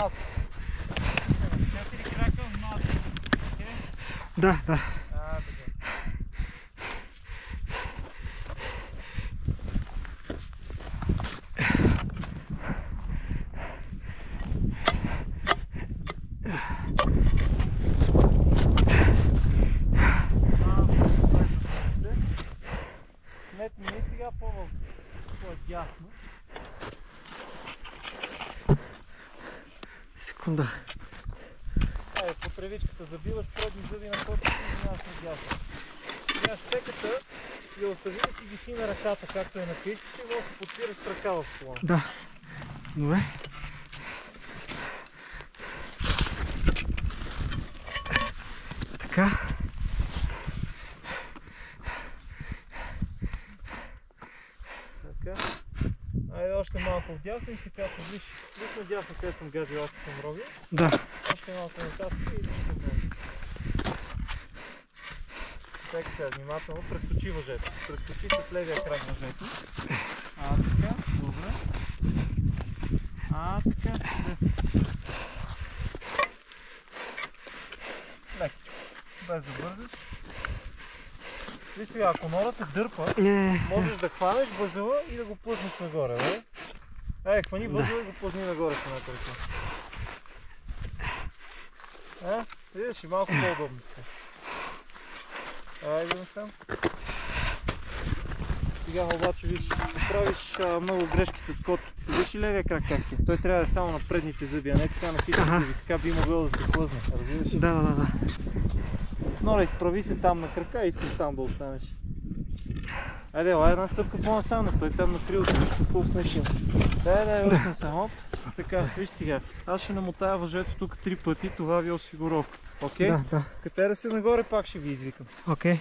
Малко. 4 крака, малко. Да, да. Метни ми сега по-дясно. Секунда. Айде, по тревичката забиваш предни зъби на котите и минаваш на дясно. Сега стеката я остави да си виси на ръката, както е на кишките, и може да се подпираш с ръка в склона. Да. Добре. Така. Така. Айде още малко вдясно и се качва. Виж надясно къде съм газил, аз съм ровил. Да. Още малко нататък и идем към него. Така сега внимателно, прескочи въжето. Прескочи с левия крак въжето. Така, добре. Така, чудесно. Лекичко, без да бързаш. И сега, ако нората дърпа, можеш да хванеш възела и да го плъзнеш нагоре, бе? Ей, хвани възела и го плъзни нагоре с едната ръка. Видиш ли, малко по-удобно. Айде насам. Сега обаче виж, правиш много грешки с котките. Виж ли левия крак как ти? Той трябва да е само на предните зъби, а не така на всички зъби. Така би могъл да се плъзне, разбираш ли? Да. Нора, изправи се там на крака и искаш там да останеш. Айде, една стъпка по-насам, не стой там на крилото, виж какво снешим. Дай, още насам, оп. Така, виж сега, аз ще намотая въжето тук 3 пъти, това ви е осигуровката. Окей? Да. Катера се нагоре, пак ще ви извикам. Окей.